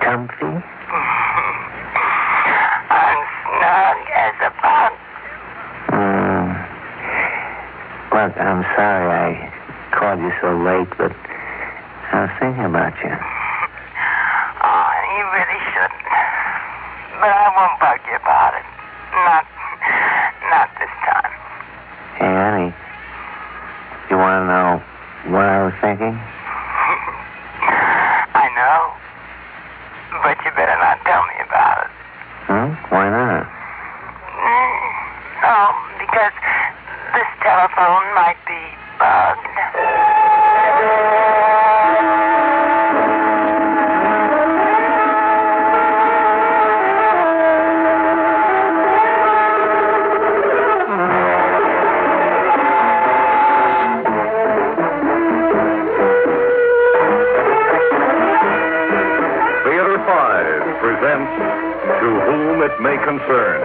Comfy? I'm snug as a bug. Look, I'm sorry I called you so late, but I was thinking about you. Oh, you really shouldn't. But I won't bug you about it. Not this time. Hey, honey, you want to know what I was thinking? I know. But you better not tell me about it. Why not? No, because this telephone might be bugged. Presents To Whom It May Concern.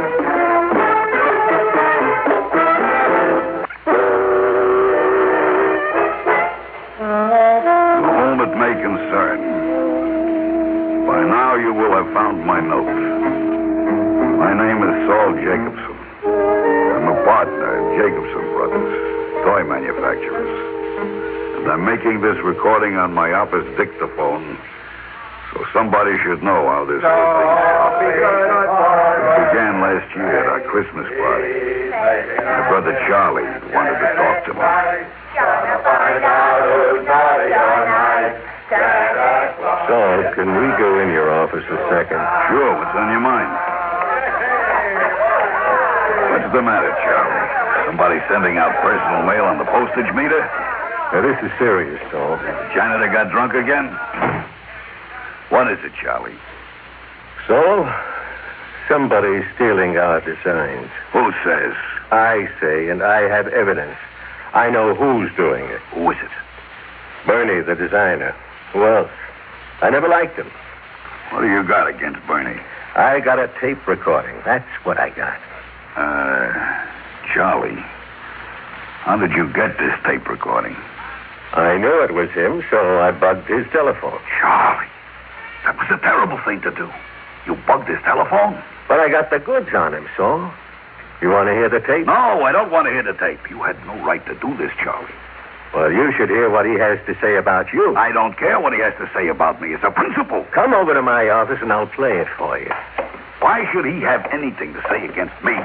To whom it may concern. By now you will have found my note. My name is Saul Jacobson. I'm a partner in Jacobson Brothers, toy manufacturers. And I'm making this recording on my office dictaphone so somebody should know how this whole thing It began last year at our Christmas party. My brother Charlie wanted to talk to me. Saul, can we go in your office a second? Sure, what's on your mind? What's the matter, Charlie? Somebody sending out personal mail on the postage meter? Now, this is serious, Saul. The janitor got drunk again? What is it, Charlie? Saul, somebody's stealing our designs. Who says? I say, and I have evidence. I know who's doing it. Who is it? Bernie, the designer. Who else? I never liked him. What do you got against Bernie? I got a tape recording. That's what I got. Charlie, how did you get this tape recording? I knew it was him, so I bugged his telephone. Charlie, that was a terrible thing to do. You bugged his telephone? But I got the goods on him, Saul. You want to hear the tape? No, I don't want to hear the tape. You had no right to do this, Charlie. Well, you should hear what he has to say about you. I don't care what he has to say about me. It's a principle. Come over to my office and I'll play it for you. Why should he have anything to say against me? You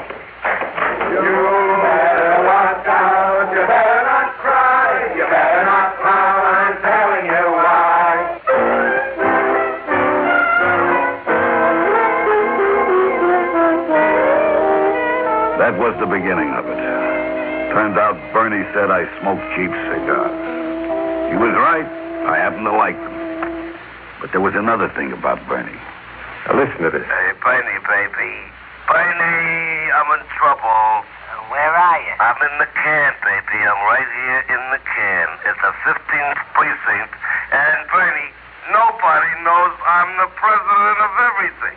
better watch out. You better not cry. You better not pout. I'm telling you why. That was the beginning of it. Turned out Bernie said I smoked cheap cigars. He was right. I happen to like them. But there was another thing about Bernie. Now listen to this. Hey, Bernie, baby. Bernie, I'm in trouble. Where are you? I'm in the can, baby. I'm right here in the can. It's a 15th precinct. And, Bernie, nobody knows I'm the president of everything.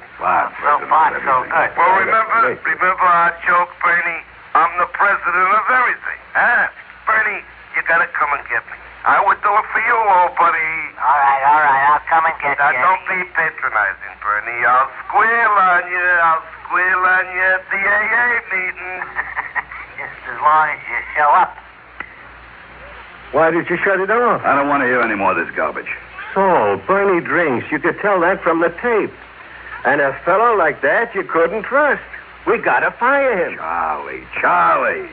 So far, so good. Well, remember our joke, Bernie? I'm the president of everything. Huh? Bernie, you gotta come and get me. I would do it for you, old buddy. All right. I'll come and get Now, you. don't be patronizing, Bernie. I'll squeal on you at the AA meeting. Just as long as you show up. Why did you shut it off? I don't want to hear any more of this garbage. Saul, Bernie drinks. You could tell that from the tape. And a fellow like that you couldn't trust. We gotta fire him. Charlie.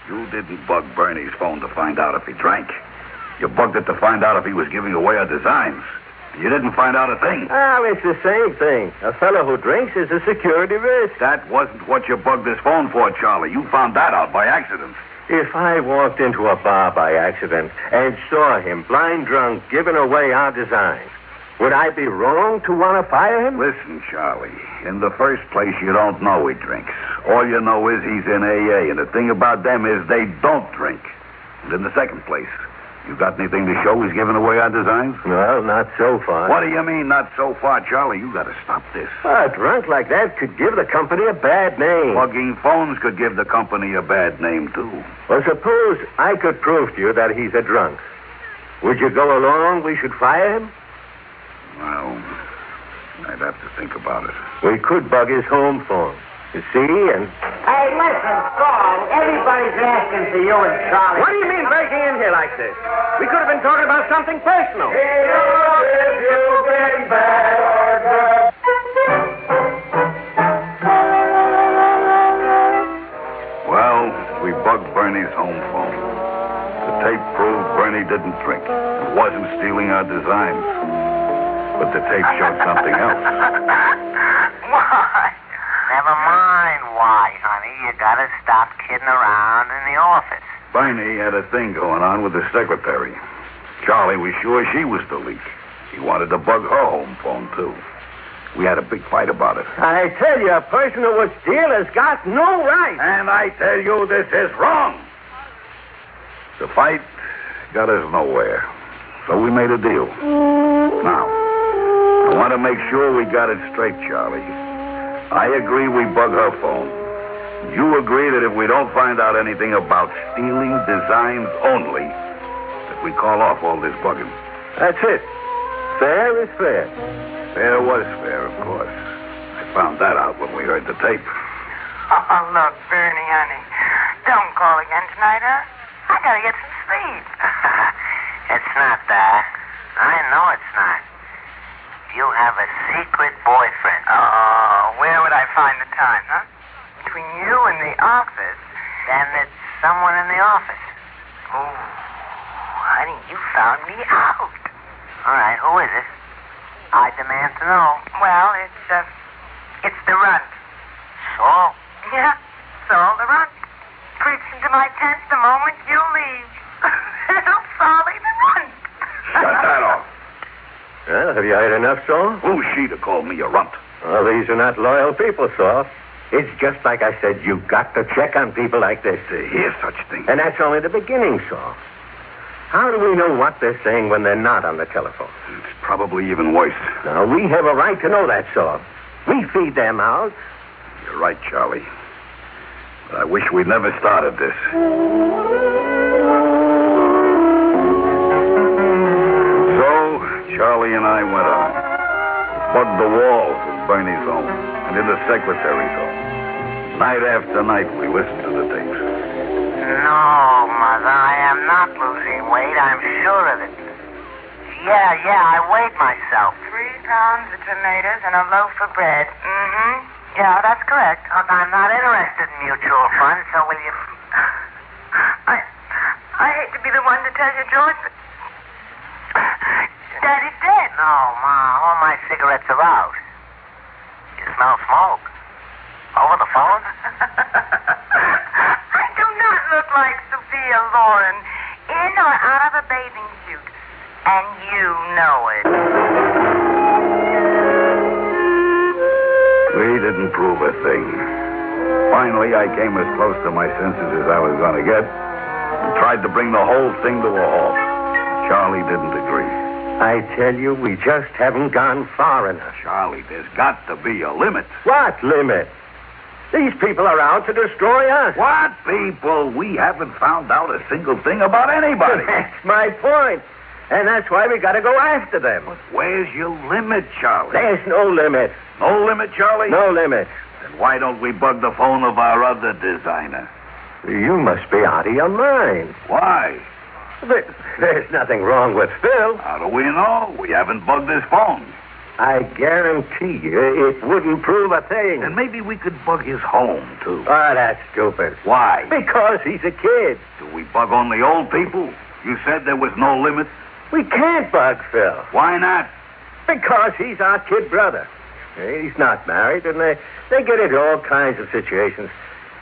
You didn't bug Bernie's phone to find out if he drank. You bugged it to find out if he was giving away our designs. You didn't find out a thing. Oh, it's the same thing. A fellow who drinks is a security risk. That wasn't what you bugged his phone for, Charlie. You found that out by accident. If I walked into a bar by accident and saw him blind drunk giving away our designs, would I be wrong to want to fire him? Listen, Charlie. In the first place, you don't know he drinks. All you know is he's in AA, and the thing about them is they don't drink. And in the second place, you got anything to show he's giving away our designs? Well, not so far. What do you mean, not so far, Charlie? You got to stop this. A drunk like that could give the company a bad name. Bugging phones could give the company a bad name, too. Well, suppose I could prove to you that he's a drunk. Would you go along? We should fire him? Well, I'd have to think about it. We could bug his home phone. You see, and... Hey, listen, Saul. Everybody's asking for you and Charlie. What do you mean breaking in here like this? We could have been talking about something personal. If you've been bad or good. Well, we bugged Bernie's home phone. The tape proved Bernie didn't drink and wasn't stealing our designs. But the tape showed something else. Why? Never mind why, honey. You gotta stop kidding around in the office. Bernie had a thing going on with the secretary. Charlie was sure she was the leak. He wanted to bug her home phone, too. We had a big fight about it. I tell you, a person who was steal has got no right. And I tell you, this is wrong. The fight got us nowhere. So we made a deal. Now, I want to make sure we got it straight, Charlie. I agree we bug her phone. You agree that if we don't find out anything about stealing designs only, that we call off all this bugging. That's it. Fair is fair. Fair was fair, of course. I found that out when we heard the tape. Oh, look, Bernie, honey. Don't call again tonight, huh? I gotta get some sleep. It's not that. I know it's not. You have a secret boyfriend. Oh, where would I find the time, huh? Between you and the office. Then it's someone in the office. Oh, honey, you found me out. All right, who is it? I demand to know. Well, it's the runt. Saul? Yeah, Saul the runt. Creeps into my tent the moment you leave. Little Solly the runt. Shut that off. Well, have you heard enough, Saul? Who's she to call me a runt? Well, these are not loyal people, Saul. It's just like I said, you've got to check on people like this. To hear such things. And that's only the beginning, Saul. How do we know what they're saying when they're not on the telephone? It's probably even worse. Now, we have a right to know that, Saul. We feed their mouths. You're right, Charlie. But I wish we'd never started this. So, Charlie and I went on. Bugged the walls in Bernie's home and in the secretary's home. Night after night, we listened to the tapes. No, Mother, I am not losing weight. I'm sure of it. Yeah, I weighed myself. 3 pounds of tomatoes and a loaf of bread. Mm-hmm. Yeah, that's correct. Look, I'm not interested in mutual funds, so will you... I hate to be the one to tell you, George, but... Daddy's dead. No, Ma, all my cigarettes are out. You smell smoke. Over the phone? I do not look like Sophia Loren, in or out of a bathing suit. And you know it. We didn't prove a thing. Finally, I came as close to my senses as I was going to get and tried to bring the whole thing to a halt. Charlie didn't agree. I tell you, we just haven't gone far enough. Charlie, there's got to be a limit. What limit? These people are out to destroy us. What people? We haven't found out a single thing about anybody. That's my point. And that's why we got to go after them. But where's your limit, Charlie? There's no limit. No limit, Charlie? No limit. Then why don't we bug the phone of our other designer? You must be out of your mind. Why? There's nothing wrong with Phil. How do we know? We haven't bugged his phone. I guarantee you it wouldn't prove a thing. And maybe we could bug his home, too. Oh, that's stupid. Why? Because he's a kid. Do we bug only old people? You said there was no limit. We can't bug Phil. Why not? Because he's our kid brother. He's not married, and they get into all kinds of situations.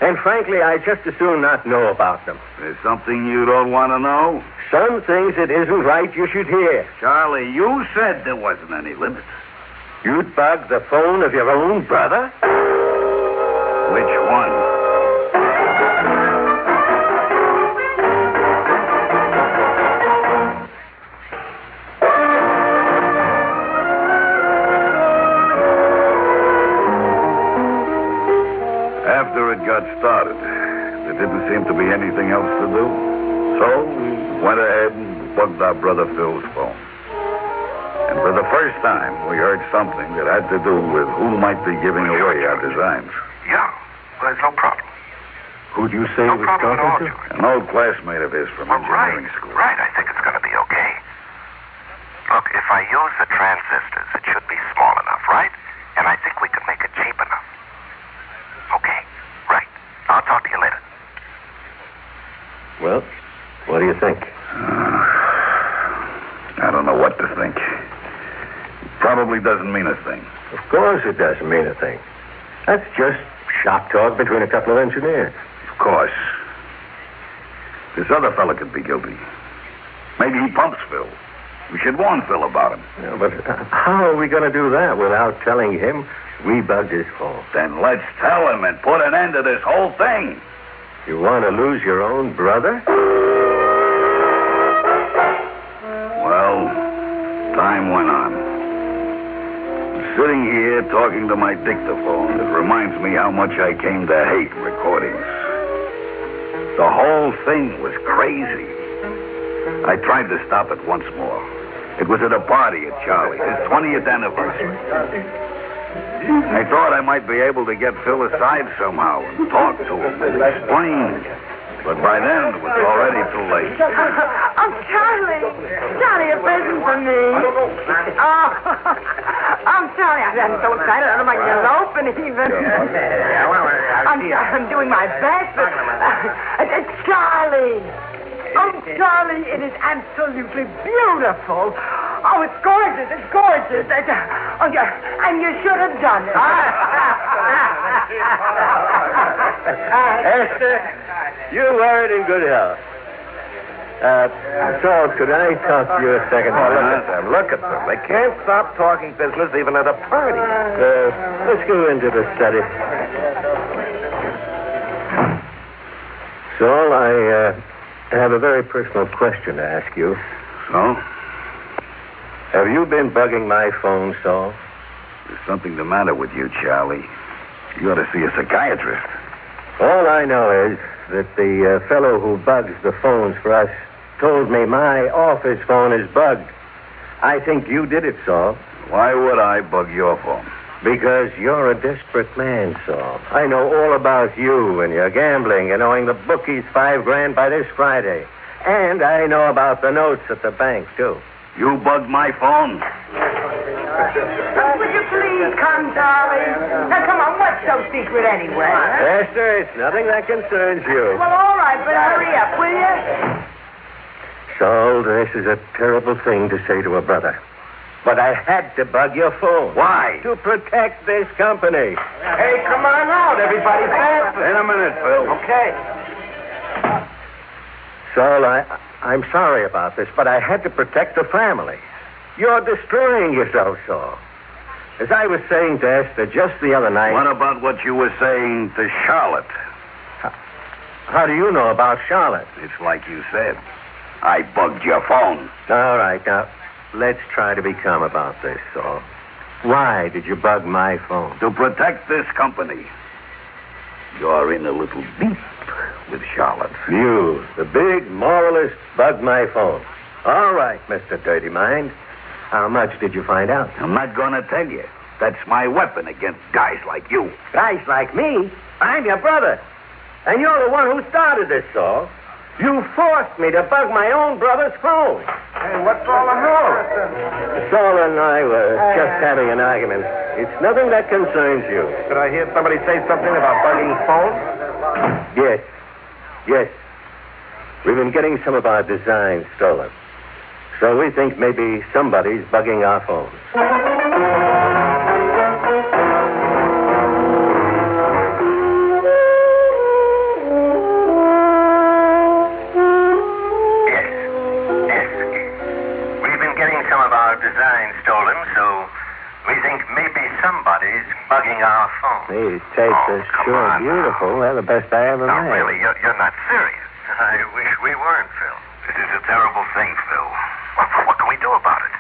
And frankly, I just as soon not know about them. There's something you don't want to know? Some things it isn't right you should hear. Charlie, you said there wasn't any limit. You'd bug the phone of your own brother? Which one? After it got started, there didn't seem to be anything else to do. So we went ahead and bugged our brother Phil's phone. And for the first time, we heard something that had to do with who might be giving away our designs. Yeah, well, there's no problem. Who'd you say No he was problem at all, talking to? George. An old classmate of his from Well, engineering right, school. right. I think it's going to be okay. Look, if I use the transistors, it should be small enough, right? And I think we could make it cheap enough. Okay, right. I'll talk to you later. Well, what do you think? I don't know what to think. Probably doesn't mean a thing. Of course it doesn't mean a thing. That's just shop talk between a couple of engineers. Of course. This other fella could be guilty. Maybe he pumps Phil. We should warn Phil about him. Yeah, but how are we going to do that without telling him we bugged his phone? Then let's tell him and put an end to this whole thing. You want to lose your own brother? Well, time went on. Sitting here talking to my dictaphone, it reminds me how much I came to hate recordings. The whole thing was crazy. I tried to stop it once more. It was at a party at Charlie's, his 20th anniversary. I thought I might be able to get Phil aside somehow and talk to him and explain. But by then, it was already too late. Oh, Charlie. Charlie, a present for me. Oh, Charlie, I'm so excited. I don't know if I can open it even. I'm doing my best. Charlie. Oh, Charlie, it is absolutely beautiful. Oh, it's gorgeous. It's gorgeous. Oh, yeah, and you should have done it. Esther, you wear it in good health. So, could I talk to you a second? Look at them. They can't stop talking business even at a party. Let's go into the study. Saul, I have a very personal question to ask you. So? Have you been bugging my phone, Saul? There's something the matter with you, Charlie. You ought to see a psychiatrist. All I know is that the fellow who bugs the phones for us told me my office phone is bugged. I think you did it, Saul. Why would I bug your phone? Because you're a desperate man, Saul. I know all about you and your gambling and owing the bookies $5,000 by this Friday. And I know about the notes at the bank, too. You bugged my phone? Will you please come, Charlie? Now, come on, what's so secret anyway? Huh? Esther, it's nothing that concerns you. Well, all right, but hurry up, will you? Saul, this is a terrible thing to say to a brother. But I had to bug your phone. Why? To protect this company. Hey, come on out, everybody. Fast. In a minute, Phil. Okay. Saul, I'm sorry about this, but I had to protect the family. You're destroying yourself, Saul. As I was saying to Esther just the other night... What about what you were saying to Charlotte? How do you know about Charlotte? It's like you said. I bugged your phone. All right, now, let's try to be calm about this, Saul. Why did you bug my phone? To protect this company. You're in a little deep with Charlotte. You, the big moralist, bugged my phone. All right, Mr. Dirty Mind. How much did you find out? I'm not going to tell you. That's my weapon against guys like you. Guys like me? I'm your brother. And you're the one who started this, Saul. You forced me to bug my own brother's phone. Hey, what's all the hell? Saul and I were just having an argument. It's nothing that concerns you. Did I hear somebody say something about bugging phones? Yes. We've been getting some of our designs stolen. So we think maybe somebody's bugging our phones. Yes. We've been getting some of our designs stolen, so we think maybe somebody's bugging our phones. These tapes are come sure on beautiful. They're the best I ever now, made. really, you're not serious. I wish we weren't, Phil. This is a terrible thing, Phil. What can we do about it?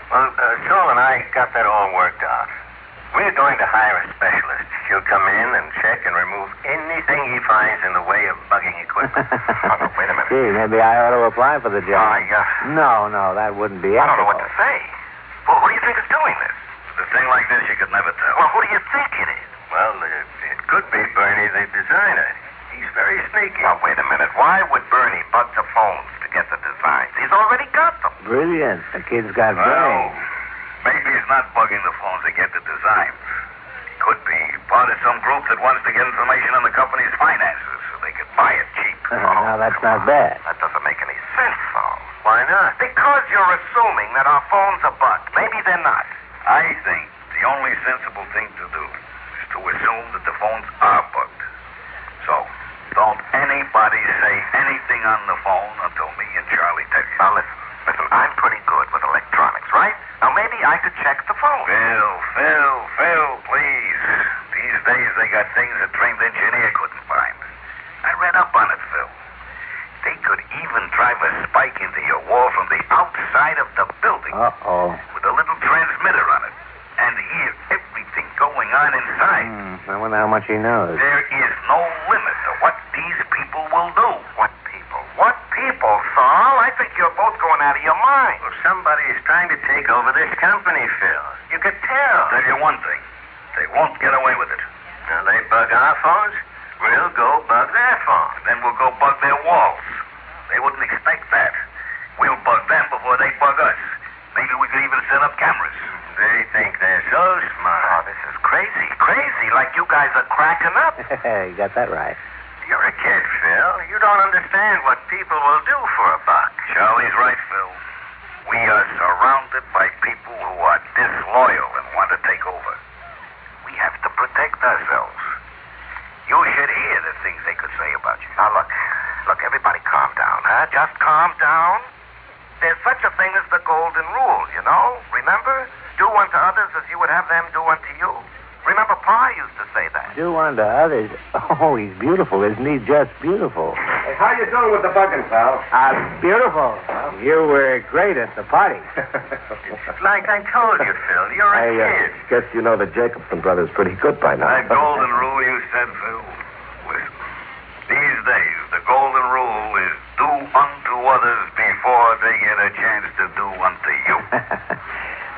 Well, Saul and I got that all worked out. We're going to hire a specialist. He'll come in and check and remove anything he finds in the way of bugging equipment. Oh, wait a minute. Gee, maybe I ought to apply for the job. No, that wouldn't be I ethical. don't know what to say. Well, thing like this, you could never tell. Well, who do you think it is? Well, it could be Bernie, the designer. He's very sneaky. Now, wait a minute. Why would Bernie bug the phones to get the designs? He's already got them. Brilliant. The kid's got Well, brains. maybe he's not bugging the phones to get the designs. He could be part of some group that wants to get information on the company's finances so they could buy it cheap. Now, that's not bad. That doesn't make any sense, though. Why not? Because you're assuming that our phones are bugged. Maybe they're not. I think the only sensible thing to do is to assume that the phones are bugged. So, don't anybody say anything on the phone until me and Charlie tell you. Now, listen, I'm pretty good with electronics, right? Now, maybe I could check the phone. Phil, please. These days they got things a trained engineer couldn't find. I read up on it, Phil. They could even drive a spike into your wall from the outside of the building Uh-oh. with a little transmitter on it and hear everything going on inside. I wonder how much he knows. There is no limit to what these people will do. What people? What people, Saul? I think you're both going out of your mind. Well, somebody's trying to take over this company, Phil. You could tell. I'll tell you one thing. They won't get away with it. Now, they bug our phones, we'll go bug their phones. Then we'll go bug their walls. They wouldn't expect that. We'll bug them before they bug us. Maybe we could even set up cameras. They think they're so smart. Oh, this is crazy. Crazy, like you guys are cracking up. You got that right. You're a kid, Phil. You don't understand what people will do for a buck. Charlie's right, Phil. We are surrounded by people who are disloyal and want to take over. We have to protect ourselves. You should hear the things they could say about you. Now, look, everybody calm down, huh? Just calm down. There's such a thing as the golden rule, you know? Remember? Do unto others as you would have them do unto you. Remember, Pa used to say that. Do unto others. Oh, he's beautiful, isn't he? Just beautiful. Hey, how you doing with the bugging, pal? Beautiful. You were great at the party. Like I told you, Phil, you're a kid. Guess you know the Jacobson brothers pretty good by now. That golden rule you said, Phil. Listen, these days, the golden rule is do unto others before they get a chance to do unto you.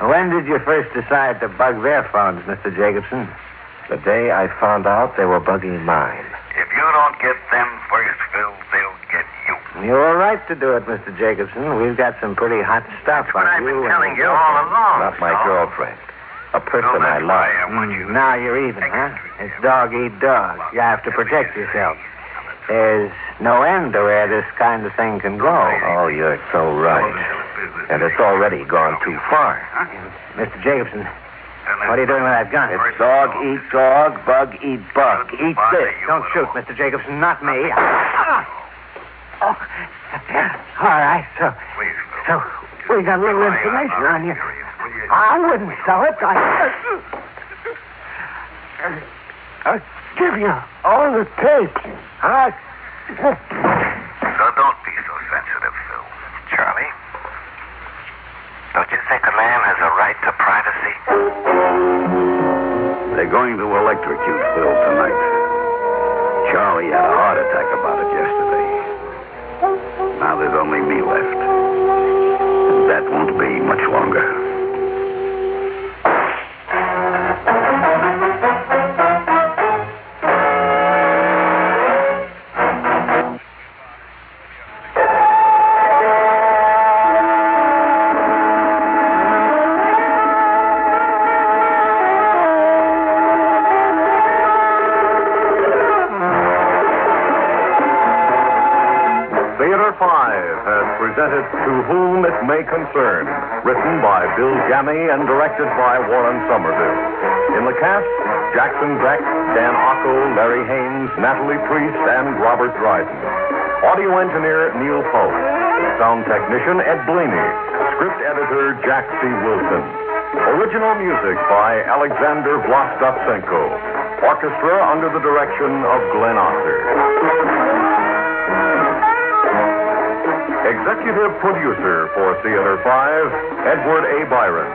When did you first decide to bug their phones, Mr. Jacobson? The day I found out they were bugging mine. If you don't get them first, Phil, they'll get you. You were right to do it, Mr. Jacobson. We've got some pretty hot stuff That's what on I've you. been telling you all along. Not my Saul. girlfriend. A person Well, I that's why love. I want you to... Now you're even, huh? It's dog eat dog. You have to protect yourself. There's no end to where this kind of thing can go. Oh, you're so right. And it's already gone too far. Mr. Jacobson, what are you doing with that gun? It's dog eat dog, bug eat bug. Eat this. Don't shoot, Mr. Jacobson, not me. Oh. All right, so we got a little information on you. I wouldn't sell it. I'll give you all the tapes. All right. So don't be so sensitive, Phil. Charlie, don't you think a man has a right to privacy? They're going to electrocute Phil tonight. Charlie had a heart attack about it yesterday. Now there's only me left. And that won't be much longer. Presented To Whom It May Concern, written by Bill Gammey and directed by Warren Somerville. In the cast, Jackson Beck, Dan Ocko, Larry Haynes, Natalie Priest, and Robert Dryden. Audio engineer Neil Pope. Sound technician Ed Blaney. Script editor Jack C. Wilson. Original music by Alexander Vlastotsenko. Orchestra under the direction of Glenn Osser. Executive producer for Theater 5, Edward A. Byron.